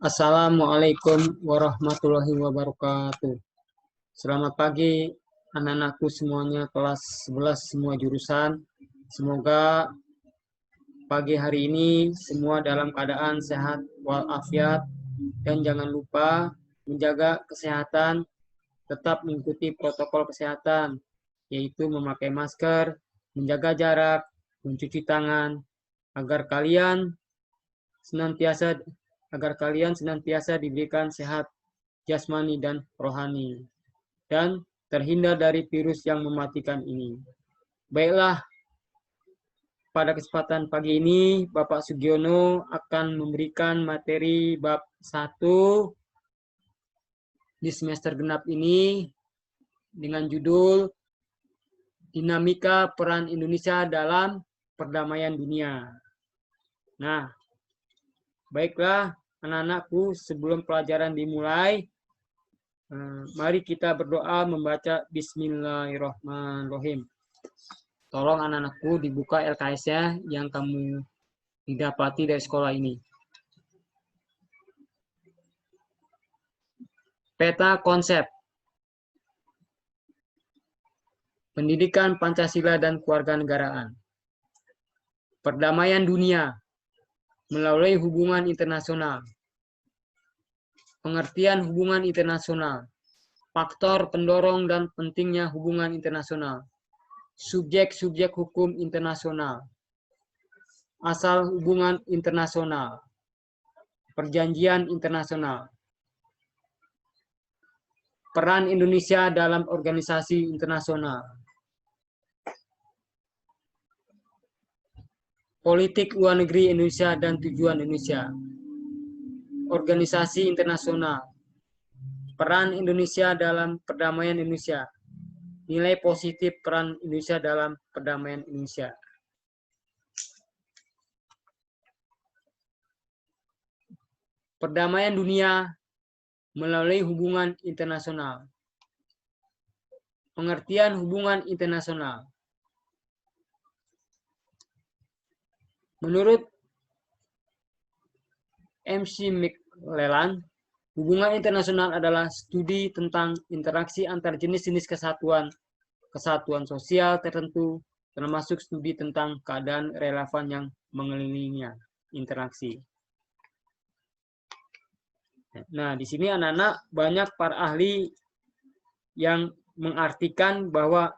Assalamualaikum warahmatullahi wabarakatuh. Selamat pagi anak-anakku semuanya, kelas 11 semua jurusan. Semoga pagi hari ini semua dalam keadaan sehat walafiat, dan jangan lupa menjaga kesehatan, tetap mengikuti protokol kesehatan, yaitu memakai masker, menjaga jarak, mencuci tangan, agar kalian senantiasa diberikan sehat jasmani dan rohani, dan terhindar dari virus yang mematikan ini. Baiklah, pada kesempatan pagi ini Bapak Sugiono akan memberikan materi bab 1 di semester genap ini dengan judul Dinamika Peran Indonesia dalam Perdamaian Dunia. Nah, baiklah anak-anakku, sebelum pelajaran dimulai, mari kita berdoa membaca Bismillahirrahmanirrahim. Tolong anak-anakku dibuka LKS-nya yang kamu didapati dari sekolah ini. Peta konsep pendidikan Pancasila dan kewarganegaraan. Perdamaian dunia melalui hubungan internasional. Pengertian hubungan internasional. Faktor pendorong dan pentingnya hubungan internasional. Subjek-subjek hukum internasional. Asal hubungan internasional. Perjanjian internasional. Peran Indonesia dalam organisasi internasional. Politik luar negeri Indonesia dan tujuan Indonesia. Organisasi internasional. Peran Indonesia dalam perdamaian Indonesia. Nilai positif peran Indonesia dalam perdamaian Indonesia. Perdamaian dunia melalui hubungan internasional. Pengertian hubungan internasional. Menurut MC McClellan, hubungan internasional adalah studi tentang interaksi antar jenis-jenis kesatuan sosial tertentu, termasuk studi tentang keadaan relevan yang mengelilinginya, interaksi. Nah, di sini anak-anak banyak para ahli yang mengartikan bahwa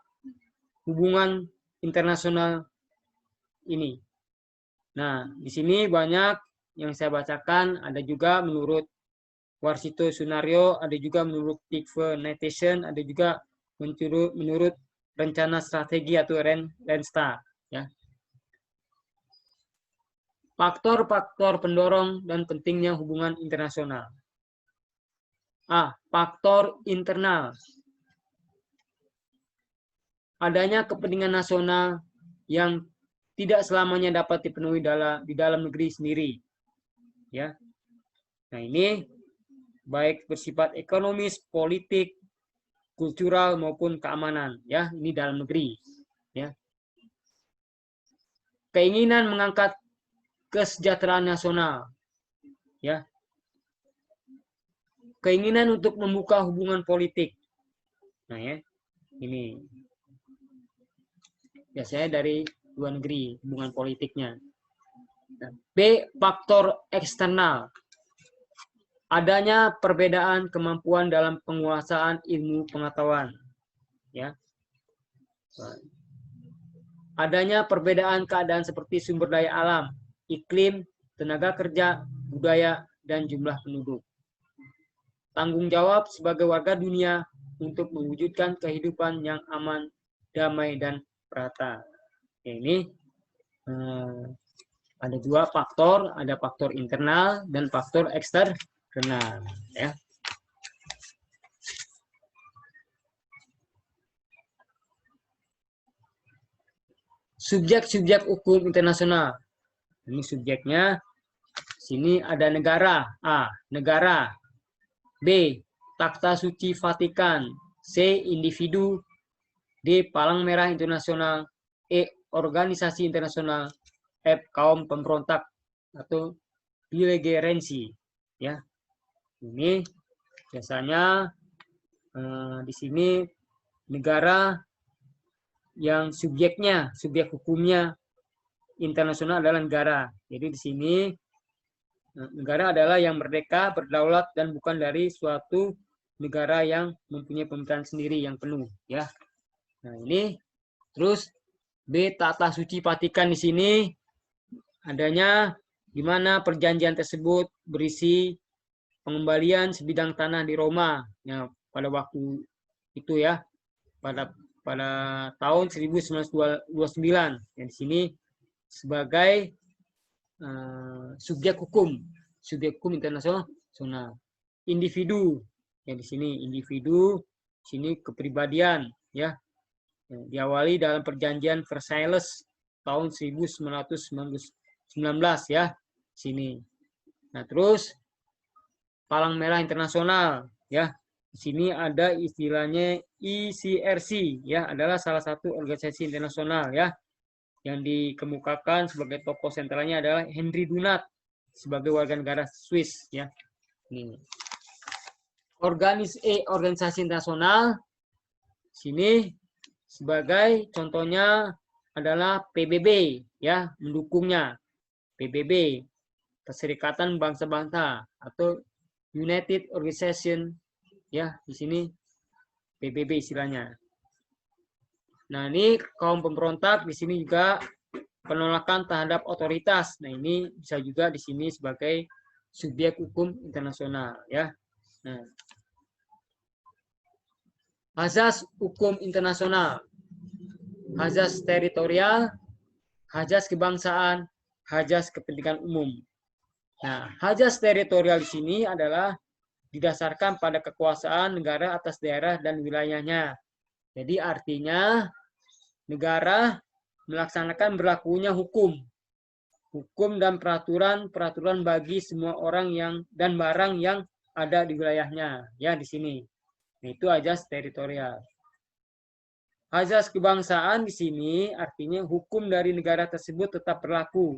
hubungan internasional ini. Nah, di sini banyak yang saya bacakan, ada juga menurut Warsito Sunario, ada juga menurut Tikve Netizen, ada juga menurut rencana strategi atau Rensta. Ya. Faktor-faktor pendorong dan pentingnya hubungan internasional. Faktor internal. Adanya kepentingan nasional yang tidak selamanya dapat dipenuhi di dalam negeri sendiri. Ya. Nah, ini baik bersifat ekonomis, politik, kultural maupun keamanan, ya, ini dalam negeri, ya. Keinginan mengangkat kesejahteraan nasional, ya. Keinginan untuk membuka hubungan politik. Nah, ya. Ini biasanya dari luar negeri hubungan politiknya. B, faktor eksternal. Adanya perbedaan kemampuan dalam penguasaan ilmu pengetahuan. Ya. Adanya perbedaan keadaan seperti sumber daya alam, iklim, tenaga kerja, budaya, dan jumlah penduduk. Tanggung jawab sebagai warga dunia untuk mewujudkan kehidupan yang aman, damai, dan merata. Ini ada dua faktor, ada faktor internal dan faktor eksternal. Ya. Subjek-subjek hukum internasional. Ini subjeknya. Sini ada negara. A. Negara. B. Takhta Suci Vatikan. C. Individu. D. Palang Merah Internasional. E. Organisasi internasional. F. Kaum pemberontak atau belegerensi. Ya. Ini biasanya di sini negara yang subjek hukumnya internasional adalah negara. Jadi di sini negara adalah yang merdeka, berdaulat, dan bukan dari suatu negara yang mempunyai pemerintahan sendiri yang penuh, ya. Nah, ini terus B, tata suci Vatikan di sini adanya di mana perjanjian tersebut berisi pengembalian sebidang tanah di Roma. Nah, pada waktu itu ya, pada tahun 1929. Yang di sini sebagai subjek hukum internasional. Individu, yang di sini individu, sini kepribadian, ya. Diawali dalam perjanjian Versailles tahun 1919 ya, sini. Nah, terus Palang Merah Internasional, ya. Di sini ada istilahnya ICRC, ya, adalah salah satu organisasi internasional, ya, yang dikemukakan sebagai tokoh sentralnya adalah Henry Dunant sebagai warga negara Swiss, ya. Ini. Organisasi internasional sini sebagai contohnya adalah PBB, ya, mendukungnya. PBB, Perserikatan Bangsa-Bangsa atau United Organization, ya, di sini PBB istilahnya. Nah, ini kaum pemberontak di sini juga penolakan terhadap otoritas. Nah, ini bisa juga di sini sebagai subjek hukum internasional, ya. Nah, azas hukum internasional, azas teritorial, azas kebangsaan, azas kepentingan umum. Nah, azas teritorial di sini adalah didasarkan pada kekuasaan negara atas daerah dan wilayahnya. Jadi artinya negara melaksanakan berlakunya hukum dan peraturan bagi semua orang dan barang yang ada di wilayahnya, ya, di sini. Nah, itu azas teritorial. Azas kebangsaan di sini artinya hukum dari negara tersebut tetap berlaku,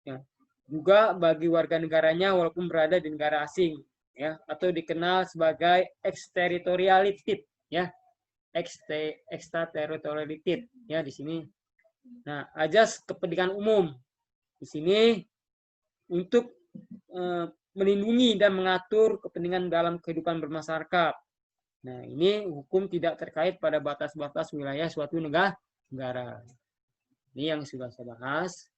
ya, juga bagi warga negaranya walaupun berada di negara asing, ya, atau dikenal sebagai extraterritoriality, ya, extraterritoriality, ya, di sini. Nah, azas kepentingan umum di sini untuk melindungi dan mengatur kepentingan dalam kehidupan bermasyarakat. Nah, ini hukum tidak terkait pada batas-batas wilayah suatu negara. Ini yang sudah saya bahas.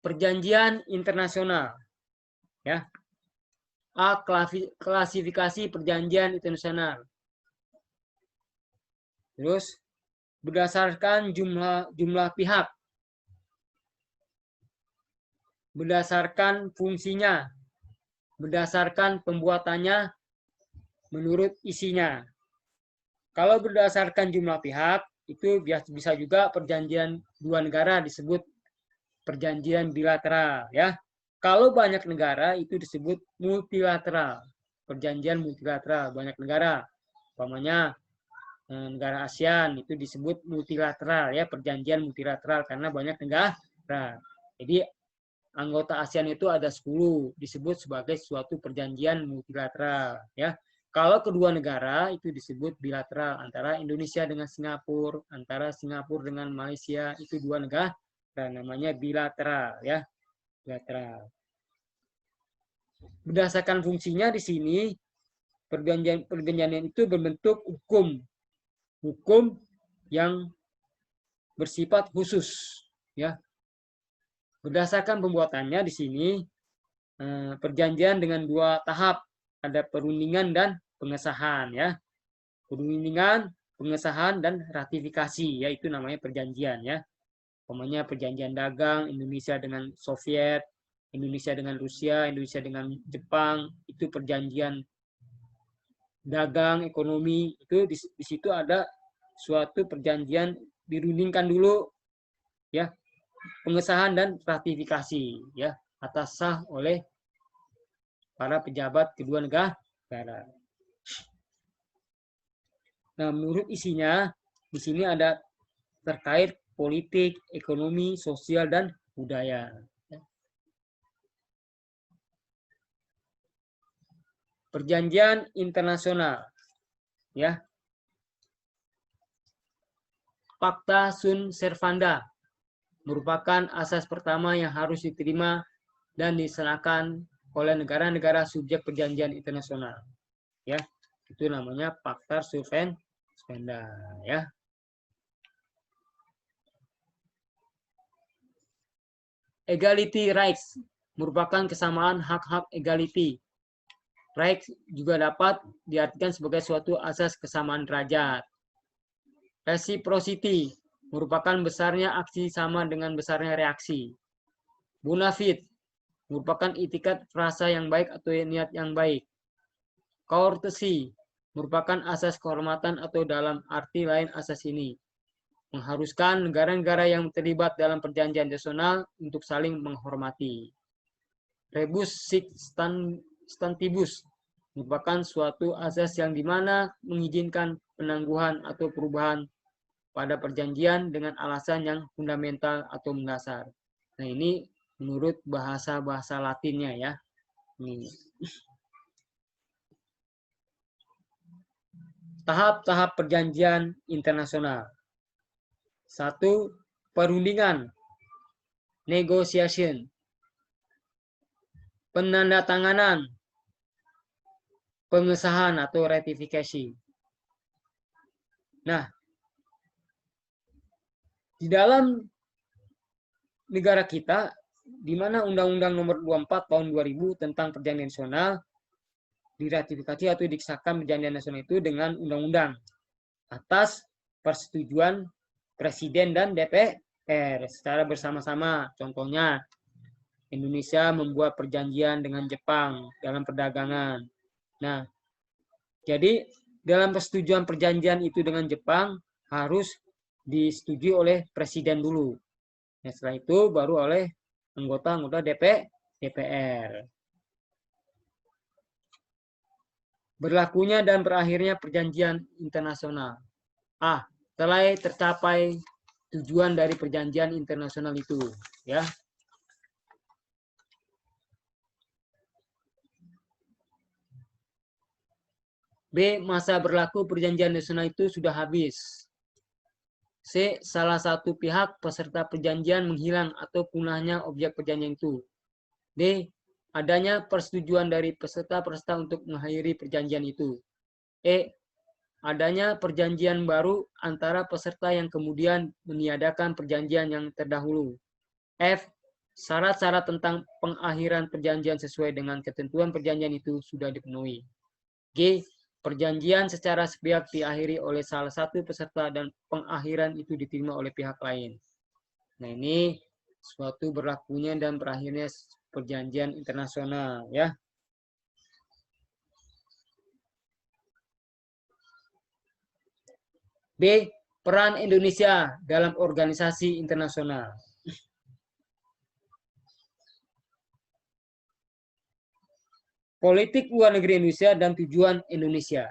Perjanjian internasional, ya. A, klasifikasi perjanjian internasional. Terus berdasarkan jumlah pihak, berdasarkan fungsinya, berdasarkan pembuatannya, menurut isinya. Kalau berdasarkan jumlah pihak, itu bisa juga perjanjian dua negara disebut perjanjian bilateral, ya. Kalau banyak negara itu disebut multilateral. Perjanjian multilateral, banyak negara. Umpamanya negara ASEAN itu disebut multilateral, ya, perjanjian multilateral karena banyak negara. Jadi anggota ASEAN itu ada 10, disebut sebagai suatu perjanjian multilateral, ya. Kalau kedua negara itu disebut bilateral, antara Indonesia dengan Singapura, antara Singapura dengan Malaysia, itu dua negara, namanya bilateral, ya. Bilateral. Berdasarkan fungsinya di sini perjanjian itu berbentuk hukum yang bersifat khusus, ya. Berdasarkan pembuatannya di sini perjanjian dengan dua tahap, ada perundingan dan pengesahan, ya. Perundingan, pengesahan, dan ratifikasi, yaitu namanya perjanjian, ya. Umpamanya perjanjian dagang Indonesia dengan Soviet, Indonesia dengan Rusia, Indonesia dengan Jepang, itu perjanjian dagang ekonomi. Itu di situ ada suatu perjanjian dirundingkan dulu, ya, pengesahan dan ratifikasi, ya, atas sah oleh para pejabat kedua negara. Nah, menurut isinya di sini ada terkait politik, ekonomi, sosial, dan budaya. Perjanjian internasional, ya. Fakta sunt servanda merupakan asas pertama yang harus diterima dan diserahkan oleh negara-negara subjek perjanjian internasional. Ya, itu namanya fakta sunt servanda, ya. Equality rights merupakan kesamaan hak-hak equality. Rights juga dapat diartikan sebagai suatu asas kesamaan derajat. Reciprocity merupakan besarnya aksi sama dengan besarnya reaksi. Bona fide merupakan itikat frasa yang baik atau niat yang baik. Courtesy merupakan asas kehormatan atau dalam arti lain asas ini mengharuskan negara-negara yang terlibat dalam perjanjian internasional untuk saling menghormati. Rebus sic stantibus merupakan suatu asas yang dimana mengizinkan penangguhan atau perubahan pada perjanjian dengan alasan yang fundamental atau mendasar. Nah, ini menurut bahasa-bahasa Latinnya, ya. Ini. Tahap-tahap perjanjian internasional. 1. Perundingan, negotiation. Penandatanganan, pengesahan atau ratifikasi. Nah, di dalam negara kita, di mana Undang-Undang Nomor 24 Tahun 2000 tentang Perjanjian Nasional diratifikasi atau disahkan Perjanjian Nasional itu dengan undang-undang atas persetujuan Presiden dan DPR secara bersama-sama. Contohnya, Indonesia membuat perjanjian dengan Jepang dalam perdagangan. Nah, jadi dalam persetujuan perjanjian itu dengan Jepang harus disetujui oleh Presiden dulu. Nah, setelah itu baru oleh anggota-anggota DPR. Berlakunya dan berakhirnya perjanjian internasional. A. Setelah tercapai tujuan dari perjanjian internasional itu, ya. B. Masa berlaku perjanjian nasional itu sudah habis. C. Salah satu pihak peserta perjanjian menghilang atau punahnya objek perjanjian itu. D. Adanya persetujuan dari peserta-peserta untuk mengakhiri perjanjian itu. E. Adanya perjanjian baru antara peserta yang kemudian meniadakan perjanjian yang terdahulu. F. Syarat-syarat tentang pengakhiran perjanjian sesuai dengan ketentuan perjanjian itu sudah dipenuhi. G. Perjanjian secara sepihak diakhiri oleh salah satu peserta dan pengakhiran itu diterima oleh pihak lain. Nah, ini suatu berlakunya dan berakhirnya perjanjian internasional, ya. B. Peran Indonesia dalam organisasi internasional. Politik luar negeri Indonesia dan tujuan Indonesia.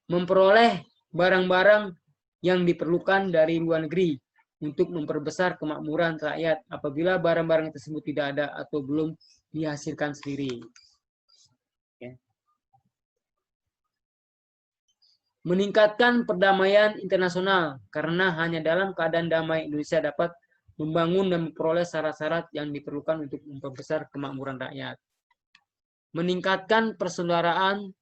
Memperoleh barang-barang yang diperlukan dari luar negeri untuk memperbesar kemakmuran rakyat apabila barang-barang tersebut tidak ada atau belum dihasilkan sendiri. Ya. Meningkatkan perdamaian internasional karena hanya dalam keadaan damai Indonesia dapat membangun dan memperoleh syarat-syarat yang diperlukan untuk memperbesar kemakmuran rakyat. Meningkatkan persaudaraan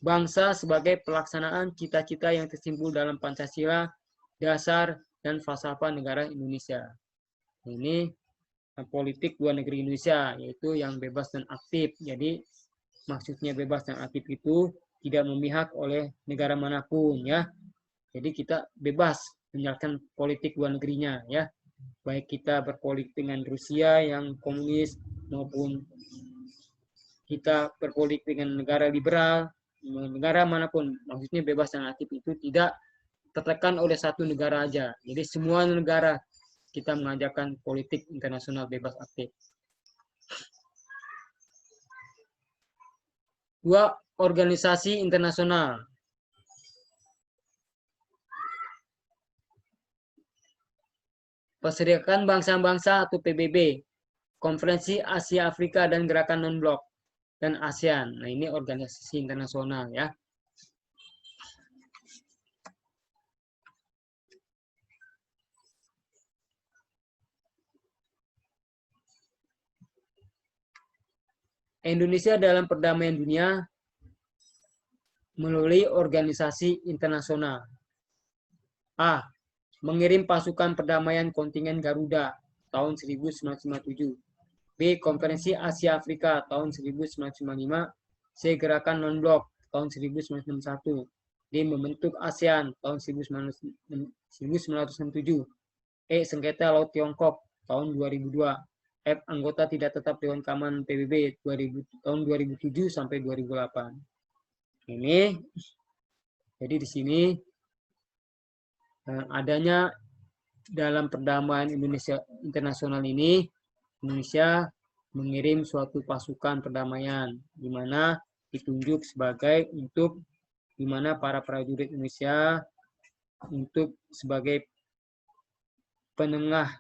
bangsa sebagai pelaksanaan cita-cita yang tersimpul dalam Pancasila, dasar, dan falsafah negara Indonesia. Ini politik luar negeri Indonesia, yaitu yang bebas dan aktif. Jadi, maksudnya bebas dan aktif itu tidak memihak oleh negara manapun, ya. Jadi, kita bebas menjalankan politik luar negerinya, ya. Baik kita berpolitik dengan Rusia yang komunis, maupun kita berpolitik dengan negara liberal, negara manapun, maksudnya bebas dan aktif itu tidak tertekan oleh satu negara aja. Jadi semua negara kita mengajarkan politik internasional bebas aktif. 2. Organisasi internasional. Perserikatan Bangsa-Bangsa atau PBB, Konferensi Asia Afrika dan Gerakan Non-Blok, dan ASEAN. Nah, ini organisasi internasional ya. Indonesia dalam perdamaian dunia melalui organisasi internasional. A. Mengirim pasukan perdamaian kontingen Garuda tahun 1957. B. Konferensi Asia Afrika tahun 1995. C. Gerakan Non-Blok tahun 1961. D. Membentuk ASEAN tahun 1967. E. Sengketa Laut Tiongkok tahun 2002. F. Anggota tidak tetap Dewan Keamanan PBB tahun 2007 sampai 2008. Ini jadi di sini adanya dalam perdamaian Indonesia internasional ini, Indonesia mengirim suatu pasukan perdamaian di mana ditunjuk sebagai untuk di mana para prajurit Indonesia untuk sebagai penengah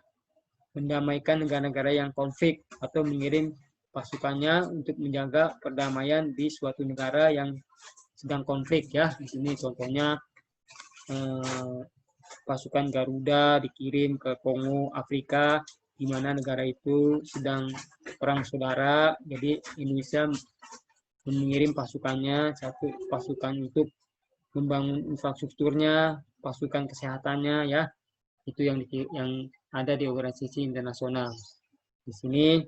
mendamaikan negara-negara yang konflik atau mengirim pasukannya untuk menjaga perdamaian di suatu negara yang sedang konflik ya. Di sini contohnya pasukan Garuda dikirim ke Kongo, Afrika, di mana negara itu sedang perang saudara. Jadi Indonesia mengirim pasukannya, satu pasukan untuk membangun infrastrukturnya, pasukan kesehatannya ya. Itu yang ada di organisasi internasional. Di sini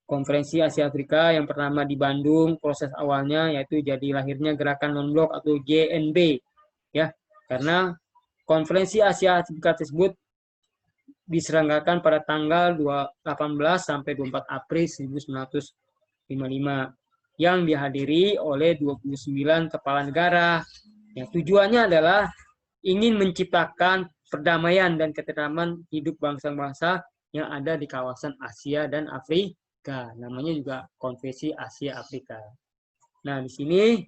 Konferensi Asia Afrika yang pertama di Bandung, proses awalnya yaitu jadi lahirnya Gerakan Non-Blok atau GNB ya. Karena Konferensi Asia Afrika tersebut diselenggarakan pada tanggal 18 sampai 24 April 1955 yang dihadiri oleh 29 kepala negara. Yang tujuannya adalah ingin menciptakan perdamaian dan ketentraman hidup bangsa-bangsa yang ada di kawasan Asia dan Afrika. Namanya juga Konferensi Asia Afrika. Nah, di sini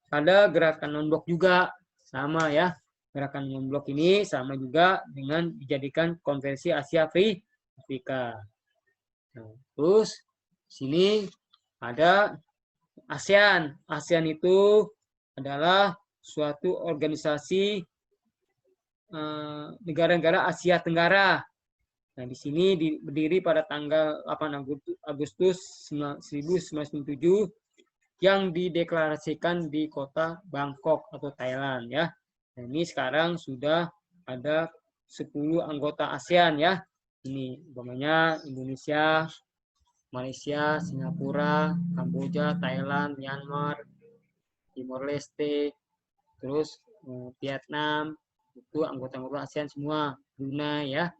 ada Gerakan Non-Blok juga sama ya. Gerakan Non-Blok ini sama juga dengan dijadikan Konferensi Asia Afrika. Nah, terus sini ada ASEAN. ASEAN itu adalah suatu organisasi negara-negara Asia Tenggara. Nah, di sini berdiri pada tanggal 8 Agustus 1997 yang dideklarasikan di kota Bangkok atau Thailand ya. Nah, ini sekarang sudah ada 10 anggota ASEAN ya. Ini umpamanya Indonesia, Malaysia, Singapura, Kamboja, Thailand, Myanmar, Timor Leste, terus Vietnam, itu anggota-anggota ASEAN semua, Brunei ya.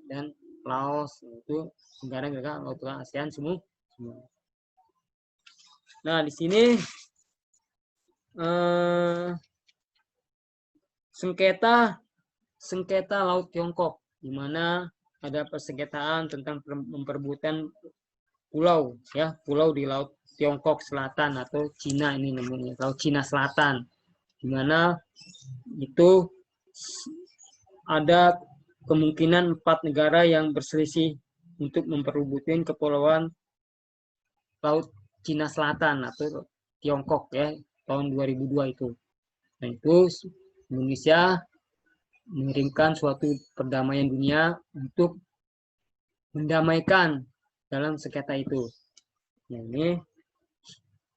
Dan Laos itu negara-negara anggota ASEAN semua. Nah, di sini sengketa Laut Tiongkok, di mana ada persengketaan tentang memperebutkan pulau ya, pulau di Laut Tiongkok Selatan atau Cina, ini namanya Laut Cina Selatan, di mana itu ada kemungkinan 4 negara yang berselisih untuk memperebutkan kepulauan Laut Cina Selatan atau Tiongkok ya, tahun 2002 itu. Nah, itu Indonesia mengirimkan suatu perdamaian dunia untuk mendamaikan dalam sengketa itu. Nah, ini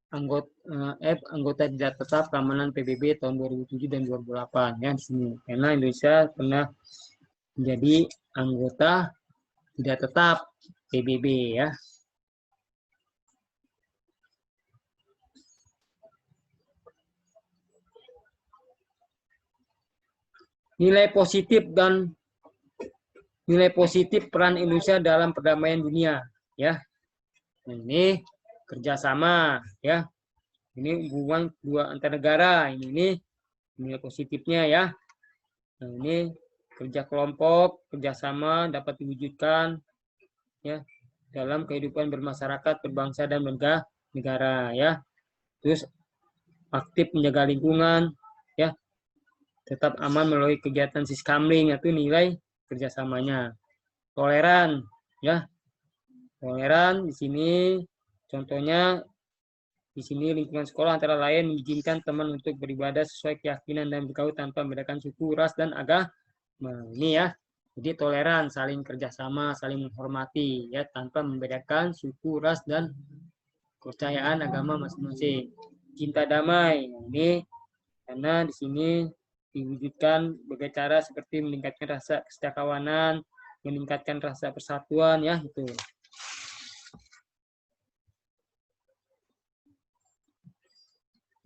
anggota tidak tetap keamanan PBB tahun 2007 dan 2008 ya di sini. Karena Indonesia pernah menjadi anggota tidak tetap PBB ya. Nilai positif peran Indonesia dalam perdamaian dunia ya. Ini kerjasama ya. Ini hubungan dua antar negara. Ini nilai positifnya ya. Nah, ini kerja kelompok, kerjasama dapat diwujudkan ya dalam kehidupan bermasyarakat, berbangsa dan negara ya. Terus aktif menjaga lingkungan ya, tetap aman melalui kegiatan siskamling, itu nilai kerjasamanya. Toleran ya, toleran di sini contohnya di sini lingkungan sekolah antara lain mengizinkan teman untuk beribadah sesuai keyakinan dan bergaul tanpa membedakan suku, ras, dan agama. Ini ya, jadi toleran, saling kerjasama, saling menghormati ya tanpa membedakan suku, ras, dan kepercayaan agama masing-masing. Cinta damai, ini karena di sini diwujudkan berbagai cara seperti meningkatkan rasa kesetiakawanan, meningkatkan rasa persatuan ya itu.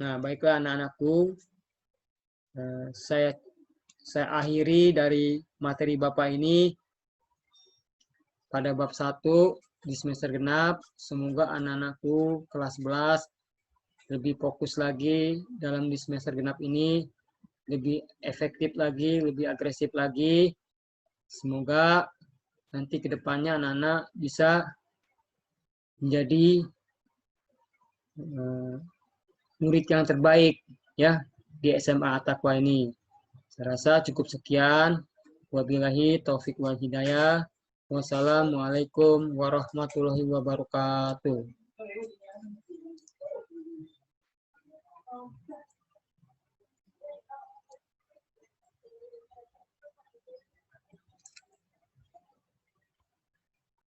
Nah, baiklah anak-anakku, saya akhiri dari materi Bapak ini pada bab 1 di semester genap. Semoga anak-anakku kelas 11 lebih fokus lagi dalam di semester genap ini, lebih efektif lagi, lebih agresif lagi. Semoga nanti ke depannya anak-anak bisa menjadi murid yang terbaik ya di SMA At-Taqwa ini. Saya rasa cukup sekian. Wabillahi taufiq wal hidayah. Wassalamualaikum warahmatullahi wabarakatuh.